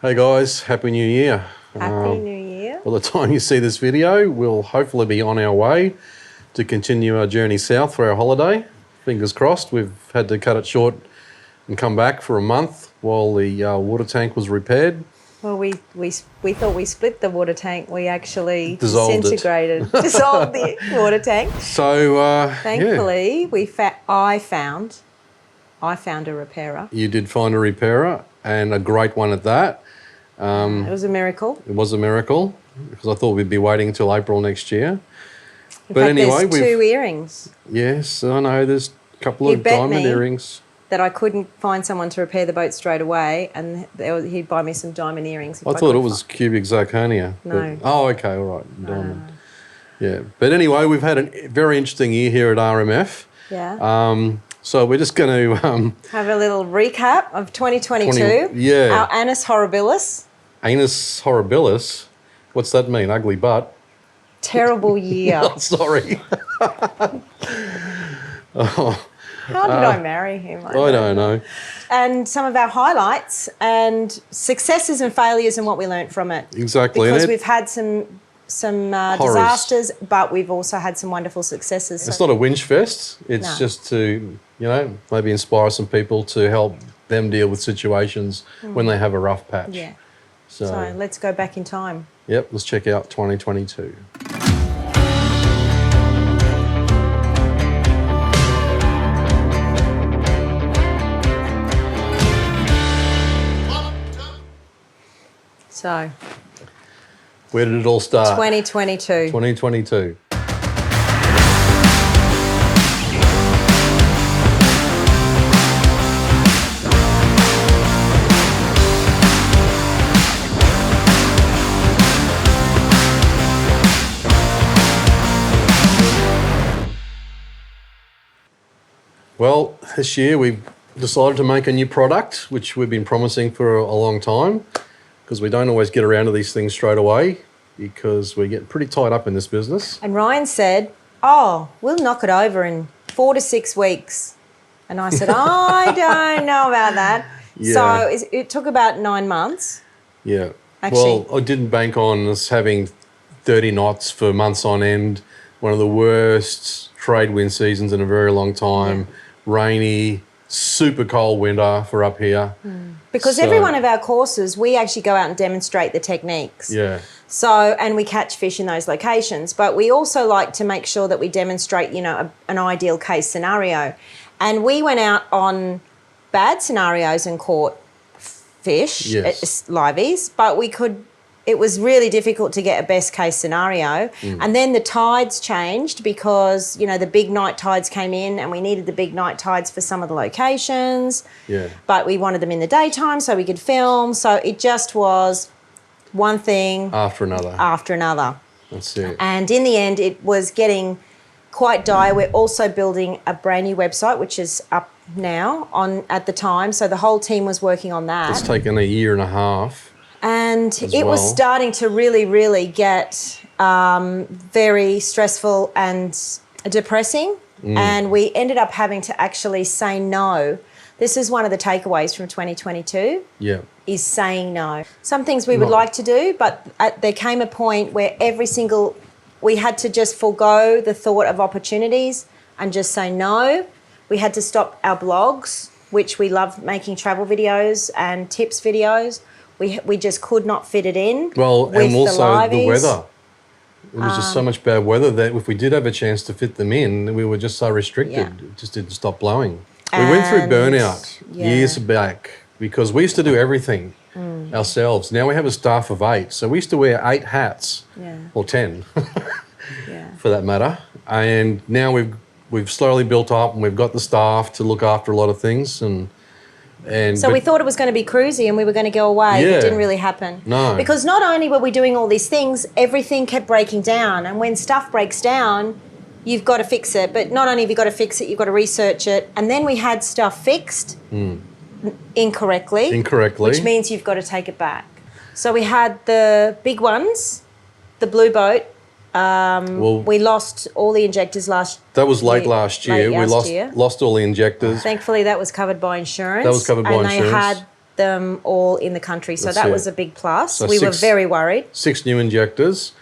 Hey guys, Happy New Year. Happy New Year. By the time you see this video, we'll hopefully be on our way to continue our journey south for our holiday. Fingers crossed. We've had to cut it short and come back for a month while the water tank was repaired. Well, we thought we split the water tank. We actually dissolved the water tank. So thankfully, I found a repairer. You did find a repairer, and a great one at that. It was a miracle. It was a miracle, because I thought we'd be waiting until April next year. In fact, anyway, there's two earrings. Yes, I know. There's a couple of diamond earrings. That I couldn't find someone to repair the boat straight away, and he'd buy me some diamond earrings. I thought it was 𝗘𝗩𝗘𝗥 zirconia. No. Oh, okay, all right, diamond. Yeah, but anyway, we've had a very interesting year here at RMF. Yeah. So we're just going to have a little recap of 2022. Our Annus Horribilis. Annus Horribilis? What's that mean? Ugly butt? Terrible year. Oh, sorry. How did I marry him? I don't know. And some of our highlights and successes and failures and what we learnt from it. Exactly. Because we've had some disasters, but we've also had some wonderful successes. It's not a whinge fest. It's just to, maybe inspire some people to help them deal with situations when they have a rough patch. Yeah. So let's go back in time. Yep, let's check out 2022. So, where did it all start? 2022. 2022. Well, this year we've decided to make a new product, which we've been promising for a long time, because we don't always get around to these things straight away, because we get pretty tied up in this business. And Ryan said, oh, we'll knock it over in 4 to 6 weeks. And I said, I don't know about that. Yeah. So it took about 9 months. Yeah. Actually, well, I didn't bank on us having 30 knots for months on end, one of the worst trade wind seasons in a very long time, rainy, super cold winter for up here. Because every one of our courses, we actually go out and demonstrate the techniques. Yeah. So, and we catch fish in those locations, but we also like to make sure that we demonstrate, an ideal case scenario. And we went out on bad scenarios and caught fish, liveys, but it was really difficult to get a best case scenario. And then the tides changed because, the big night tides came in and we needed the big night tides for some of the locations. Yeah. But we wanted them in the daytime so we could film. So it just was one thing after another. After another. That's it. And in the end, it was getting quite dire. We're also building a brand new website, which is up now at the time. So the whole team was working on that. It's taken a year and a half. And it was starting to really, really get very stressful and depressing. And we ended up having to actually say no. This is one of the takeaways from 2022. Yeah. Is saying no. Some things we would like to do, but there came a point where we had to just forego the thought of opportunities and just say no. We had to stop our blogs, which we love making travel videos and tips videos. We just could not fit it in. Well, and also the weather. It was just so much bad weather that if we did have a chance to fit them in, we were just so restricted. Yeah. It just didn't stop blowing. We went through burnout years back because we used to do everything ourselves. Now we have a staff of 8. So we used to wear 8 hats, or 10 for that matter. And now we've slowly built up and we've got the staff to look after a lot of things. So we thought it was going to be cruisy and we were going to go away. Yeah. It didn't really happen. No. Because not only were we doing all these things, everything kept breaking down. And when stuff breaks down, you've got to fix it. But not only have you got to fix it, you've got to research it. And then we had stuff fixed incorrectly. Which means you've got to take it back. So we had the big ones, the blue boat. We lost all the injectors last year. That was late year. We lost all the injectors. Thankfully, that was covered by insurance. That was covered by insurance. And they had them all in the country. So that was a big plus. So we were very worried. 6 new injectors.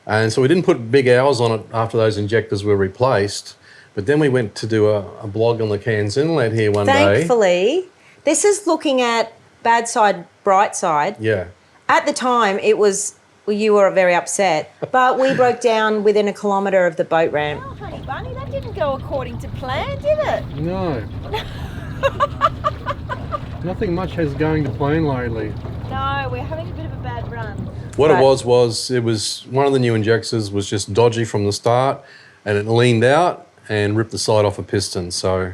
And so we didn't put big hours on it after those injectors were replaced. But then we went to do a blog on the Cairns Inlet here one day. Thankfully, this is looking at bad side, bright side. Yeah. At the time, it was, well, you were very upset, but we broke down within a kilometre of the boat ramp. Oh, honey bunny, that didn't go according to plan, did it? No. Nothing much has going to plan lately. No, we're having a bit of a bad run. What it was one of the new injectors was just dodgy from the start, and it leaned out and ripped the side off a piston. So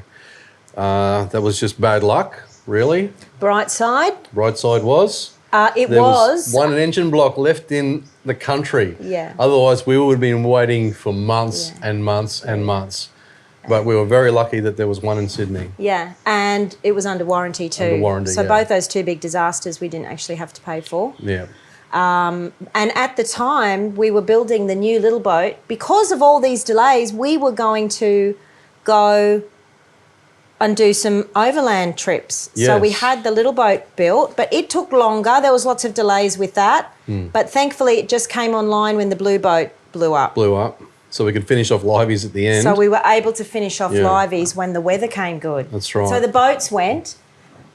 that was just bad luck, really. Bright side? Bright side was? There was one engine block left in the country. Yeah. Otherwise, we would have been waiting for months and months and months. But we were very lucky that there was one in Sydney. Yeah, and it was under warranty too. Under warranty, so both those two big disasters we didn't actually have to pay for. Yeah. And at the time, we were building the new little boat. Because of all these delays, we were going to go and do some overland trips. Yes. So we had the little boat built, but it took longer. There was lots of delays with that. But thankfully, it just came online when the blue boat blew up. So we could finish off Liveys at the end. So we were able to finish off Liveys when the weather came good. That's right. So the boats went.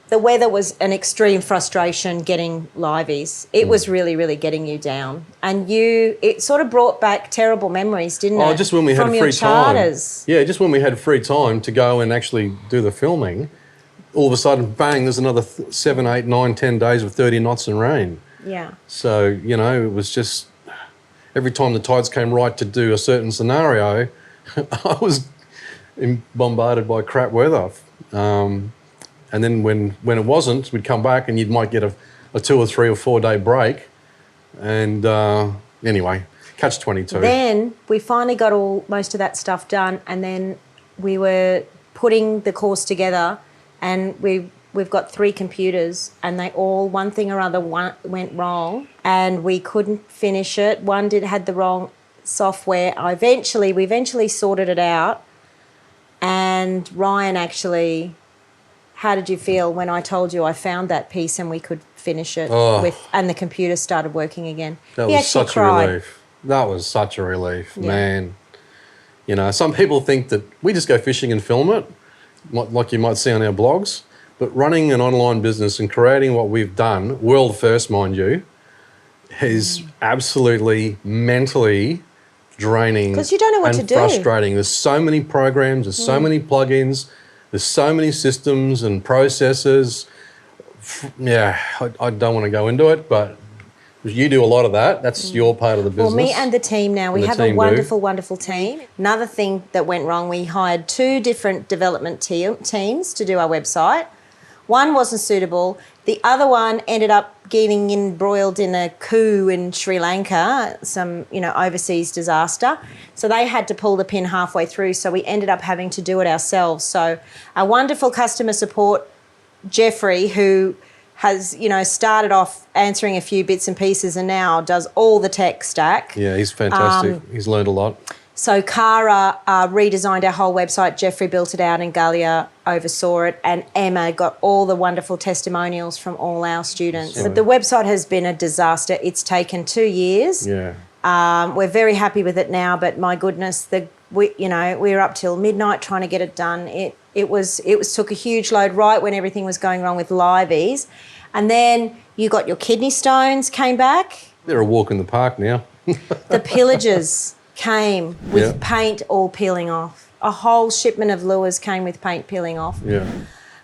The weather was an extreme frustration getting Liveys. It was really, really getting you down. And it sort of brought back terrible memories, didn't it? Oh, just when we had From free your charters. time. Yeah, just when we had free time to go and actually do the filming, all of a sudden, bang, there's another 7, 8, 9, 10 days of 30 knots and rain. Yeah. So, you know, it was just, every time the tides came right to do a certain scenario, I was bombarded by crap weather. And then when it wasn't, we'd come back and you might get a 2 or 3 or 4 day break. And anyway, catch-22. Then we finally got most of that stuff done, and then we were putting the course together, and we've got 3 computers, and they all, one thing or other, went wrong, and we couldn't finish it. One had the wrong software. We eventually sorted it out, and Ryan actually... How did you feel when I told you I found that piece and we could finish it and the computer started working again? That was such a relief. That was such a relief, man. You know, some people think that we just go fishing and film it, like you might see on our blogs, but running an online business and creating what we've done, world first, mind you, is absolutely mentally draining. Because you don't know what to do. Frustrating. There's so many programs, there's so many plugins, there's so many systems and processes. Yeah, I don't want to go into it, but you do a lot of that. That's your part of the business. Well, me and the team now, we have a wonderful, wonderful team. Another thing that went wrong, we hired 2 different development teams to do our website. One wasn't suitable. The other one ended up getting embroiled in a coup in Sri Lanka, some, overseas disaster. So they had to pull the pin halfway through. So we ended up having to do it ourselves. So our wonderful customer support, Jeffrey, who has, started off answering a few bits and pieces and now does all the tech stack. Yeah, he's fantastic. He's learned a lot. So Cara redesigned our whole website, Jeffrey built it out and Galia oversaw it, and Emma got all the wonderful testimonials from all our students. But the website has been a disaster. It's taken 2 years. Yeah. We're very happy with it now, but my goodness, we were up till midnight trying to get it done. It took a huge load right when everything was going wrong with Liveys. And then you got your kidney stones came back. They're a walk in the park now. The pillages came with paint all peeling off. A whole shipment of lures came with paint peeling off. Yeah.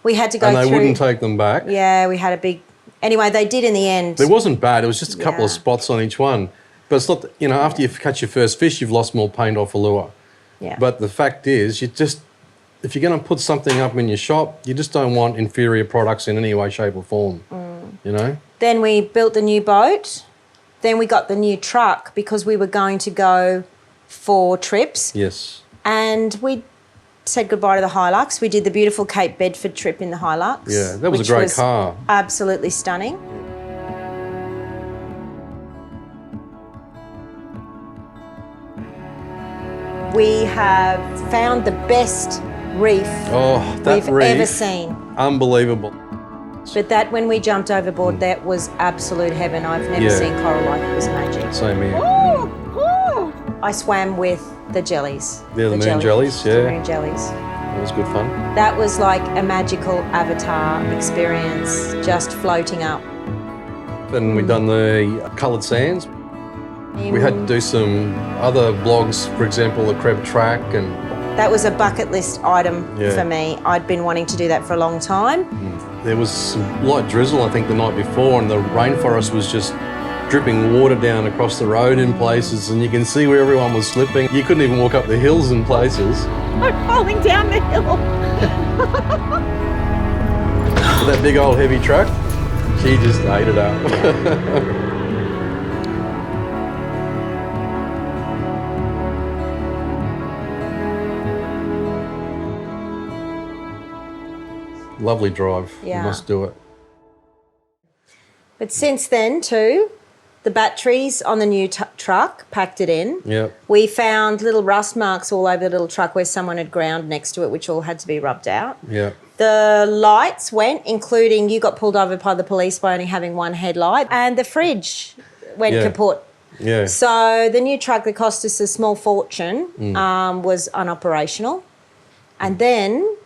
We had to go through... And they wouldn't take them back. Yeah, we had a big... Anyway, they did in the end. It wasn't bad. It was just a couple of spots on each one. But it's not... after you catch your first fish, you've lost more paint off a lure. Yeah. But the fact is, if you're going to put something up in your shop, you just don't want inferior products in any way, shape or form, Then we built the new boat. Then we got the new truck because we were going to go for trips. Yes. And we said goodbye to the Hilux. We did the beautiful Cape Bedford trip in the Hilux. Yeah, that was a great car. Absolutely stunning. We have found the best reef we've ever seen. Unbelievable. But that, when we jumped overboard, that was absolute heaven. I've never seen coral like it. It was magic. Same here. I swam with the jellies. Yeah, the moon jellies, The moon jellies. That was good fun. That was like a magical avatar experience, just floating up. Then we've done the coloured sands. We had to do some other blogs, for example, the 𝗘𝗩𝗘𝗥 and... That was a bucket list item for me. I'd been wanting to do that for a long time. There was some light drizzle, I think, the night before, and the rainforest was just dripping water down across the road in places, and you can see where everyone was slipping. You couldn't even walk up the hills in places. I'm falling down the hill. But that big old heavy truck, she just ate it up. Lovely drive. Yeah. You must do it. But since then, too, the batteries on the new truck packed it in. Yep. We found little rust marks all over the little truck where someone had ground next to it, which all had to be rubbed out. Yep. The lights went, including you got pulled over by the police by only having one headlight, and the fridge went kaput. Yeah. So the new truck that cost us a small fortune was unoperational. And then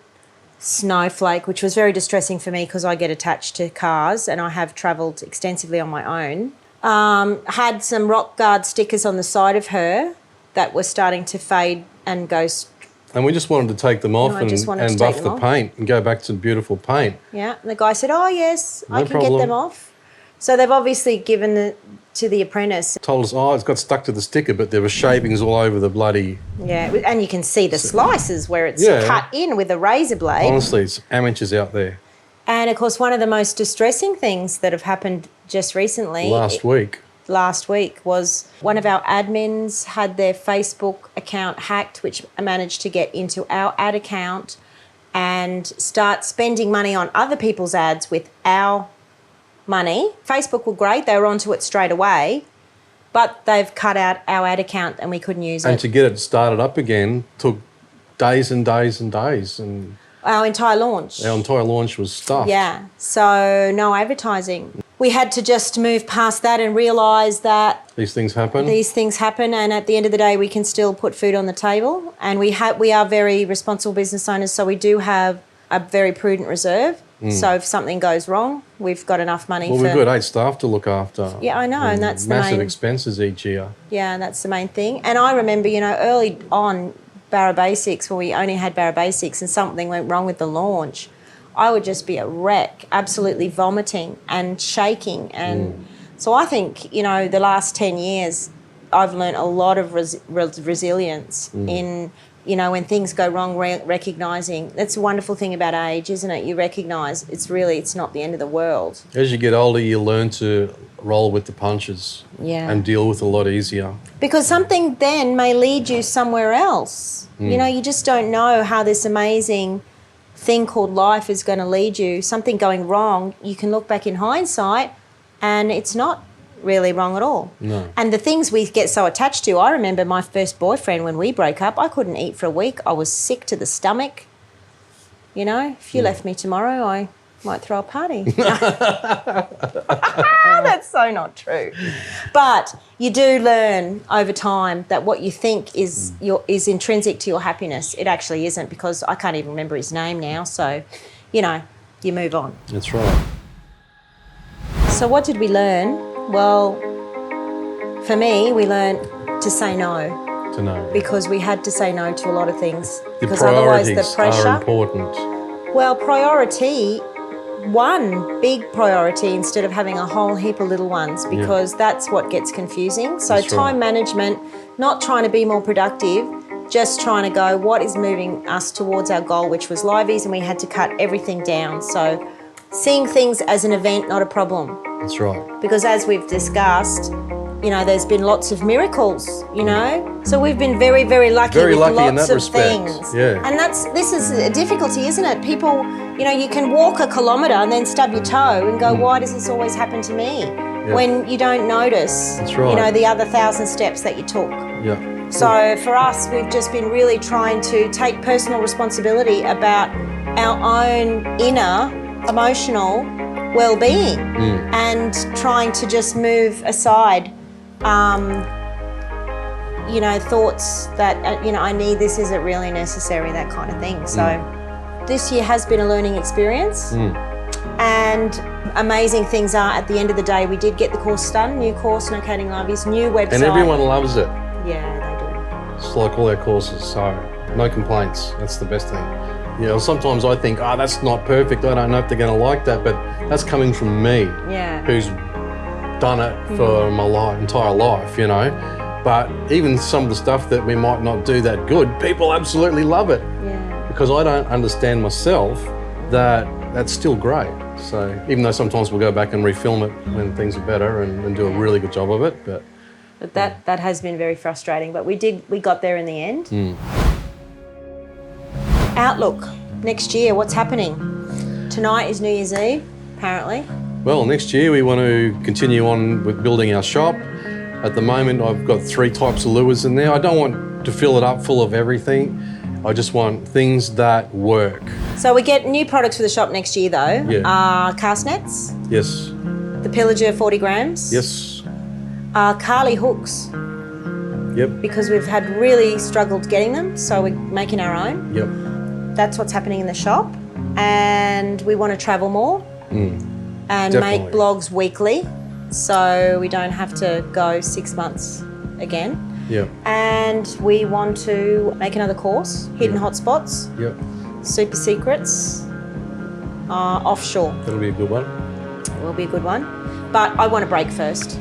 Snowflake, which was very distressing for me because I get attached to cars and I have travelled extensively on my own, had some rock guard stickers on the side of her that were starting to fade and go. And we just wanted to take them off and buff the paint and go back to beautiful paint. Yeah, and the guy said, oh, yes, No I can problem. get them off. So they've obviously given it to the apprentice. Told us, oh, it's got stuck to the sticker, but there were shavings all over the bloody... Yeah, and you can see the slices where it's cut in with a razor blade. Honestly, it's amateurs out there. And, of course, one of the most distressing things that have happened just recently... Last week was one of our admins had their Facebook account hacked, which managed to get into our ad account and start spending money on other people's ads with our money. Facebook were great. They were onto it straight away, but they've cut out our ad account and we couldn't use it. And to get it started up again took days and days and days. And our entire launch was stuffed. Yeah, so no advertising. We had to just move past that and realise that these things happen, and at the end of the day we can still put food on the table, and we are very responsible business owners, so we do have a very prudent reserve. So if something goes wrong, we've got enough money we've got 8 staff to look after. Yeah, I know, and that's the massive main expenses each year. Yeah, that's the main thing. And I remember, early on Barra Basics, when we only had Barra Basics and something went wrong with the launch, I would just be a wreck, absolutely vomiting and shaking. And so I think, the last 10 years, I've learned a lot of resilience in, when things go wrong, recognising. That's a wonderful thing about age, isn't it? You recognise it's not the end of the world. As you get older, you learn to roll with the punches and deal with it a lot easier. Because something then may lead you somewhere else. You just don't know how this amazing thing called life is going to lead you. Something going wrong, you can look back in hindsight and it's not really wrong at all. No. And the things we get so attached to, I remember my first boyfriend when we broke up, I couldn't eat for a week. I was sick to the stomach. If you left me tomorrow, I might throw a party. That's so not true. But you do learn over time that what you think is intrinsic to your happiness, it actually isn't, because I can't even remember his name now. So, you move on. That's right. So what did we learn? Well, for me, we learned to say no. To know. Because we had to say no to a lot of things. The because priorities otherwise the pressure are important. Well, priority, one big priority instead of having a whole heap of little ones, because that's what gets confusing. So That's time right. management, not trying to be more productive, just trying to go, what is moving us towards our goal, which was liveys, and we had to cut everything down. So seeing things as an event, not a problem. That's right. Because as we've discussed, there's been lots of miracles, So we've been very, very lucky with lucky in lots that of respect. things. Yeah. And this is a difficulty, isn't it? People, you can walk a kilometre and then stub your toe and go, why does this always happen to me? Yeah. When you don't notice, That's right. the other 1,000 steps that you took. Yeah. So for us, we've just been really trying to take personal responsibility about our own inner emotional well-being and trying to just move aside, you know, thoughts that, you know, I need this, is it really necessary, that kind of thing. So this year has been a learning experience. And amazing things are, at the end of the day, we did get the course done, new course, No Coding Libraries, new website. And everyone loves it. Yeah, they do. It's like all our courses, so no complaints. That's the best thing. You know, sometimes I think, oh, that's not perfect. I don't know if they're going to like that, but that's coming from me, who's done it for my entire life, you know. But even some of the stuff that we might not do that good, people absolutely love it. Because I don't understand myself that that's still great. So even though sometimes we'll go back and refilm it when things are better and do a really good job of it, but that has been very frustrating. But we got there in the end. Outlook next year. What's happening? Tonight is New Year's Eve, apparently. Well, next year we want to continue on with building our shop. At the moment, I've got 3 types of lures in there. I don't want to fill it up full of everything. I just want things that work. So we get new products for the shop next year, though. Cast nets. Yes. The pillager 40 grams. Yes. Carly hooks. Yep. Because we've had really struggled getting them, so we're making our own. Yep. That's what's happening in the shop. And we want to travel more and Definitely. make blogs weekly, so we don't have to go 6 months again. Yep. And we want to make another course, hidden hotspots, super secrets, offshore. That'll be a good one. It will be a good one. But I want to break first.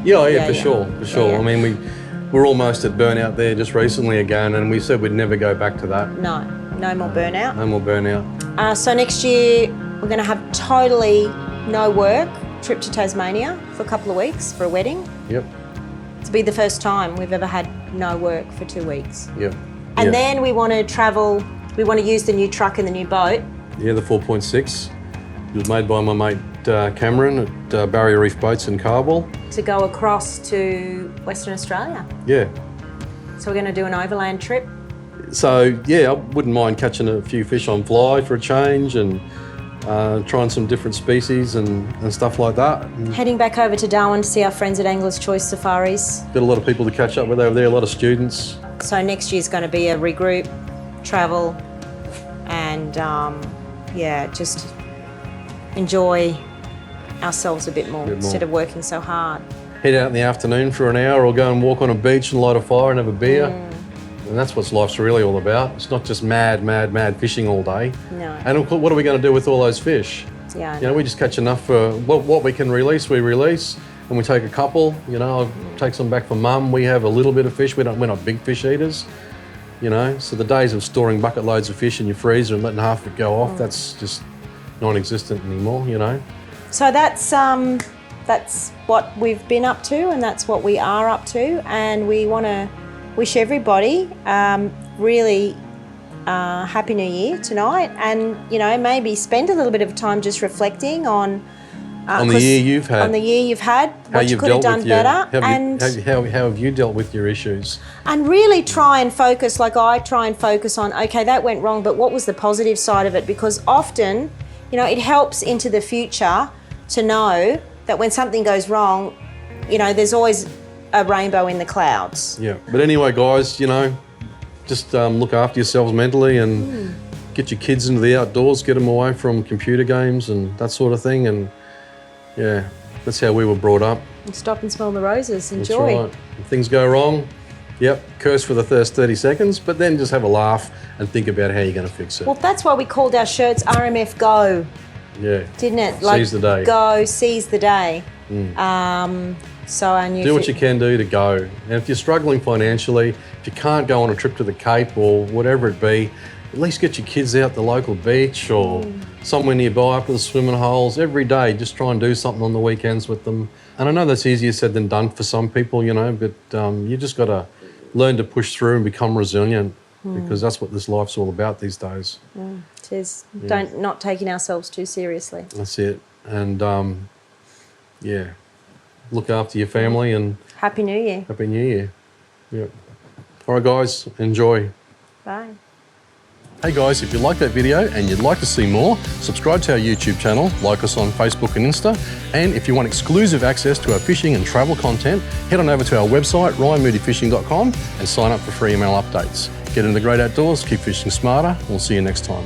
For sure. I mean, we're almost at burnout there just recently again, and we said we'd never go back to that. No more burnout. No more burnout. So next year, we're going to have totally no work, trip to Tasmania for a couple of weeks for a wedding. Yep. To be the first time we've ever had no work for 2 weeks. Yep. And then we want to travel, we want to use the new truck and the new boat. Yeah, the 4.6. It was made by my mate Cameron at Barrier Reef Boats in Kārboll. To go across to Western Australia. Yeah. So we're going to do an overland trip. So, I wouldn't mind catching a few fish on fly for a change and trying some different species and stuff like that. Heading back over to Darwin to see our friends at Anglers Choice Safaris. Got a lot of people to catch up with over there, a lot of students. So next year's going to be a regroup, travel, and just enjoy ourselves a bit more instead of working so hard. Head out in the afternoon for an hour or go and walk on a beach and light a fire and have a beer. And that's what life's really all about. It's not just mad fishing all day. No. And what are we going to do with all those fish? Yeah. You know, we just catch enough for what we can release, we release. And we take a couple, you know, I'll take some back for mum. We have a little bit of fish. We're not big fish eaters, you know. So the days of storing bucket loads of fish in your freezer and letting half of it go off, that's just non-existent anymore, you know. So that's what we've been up to, and that's what we are up to, and we want to wish everybody really Happy New Year tonight, and maybe spend a little bit of time just reflecting on the year you've had. On the year you've had, what you could have done better, how have you dealt with your issues? And really try and focus, like I try and focus on, okay, that went wrong, but what was the positive side of it? Because often, it helps into the future to know that when something goes wrong, there's always a rainbow in the clouds. Yeah, but anyway, guys, just look after yourselves mentally and get your kids into the outdoors, get them away from computer games and that sort of thing. And yeah, that's how we were brought up. And stop and smell the roses, enjoy. That's right. If things go wrong, curse for the first 30 seconds, but then just have a laugh and think about how you're going to fix it. Well, that's why we called our shirts RMF Go. Yeah. Didn't it? Seize the day. Go, seize the day. So our new... Do what you can do to go. And if you're struggling financially, if you can't go on a trip to the Cape or whatever it be, at least get your kids out the local beach or somewhere nearby up to the swimming holes every day. Just try and do something on the weekends with them. And I know that's easier said than done for some people, but you just got to learn to push through and become resilient because that's what this life's all about these days. It is. Yeah. Not taking ourselves too seriously. That's it. And look after your family and... Happy New Year. Happy New Year. Yep. All right, guys, enjoy. Bye. Hey guys, if you like that video and you'd like to see more, subscribe to our YouTube channel, like us on Facebook and Insta, and if you want exclusive access to our fishing and travel content, head on over to our website, ryanmoodifishing.com, and sign up for free email updates. Get into the great outdoors, keep fishing smarter. We'll see you next time.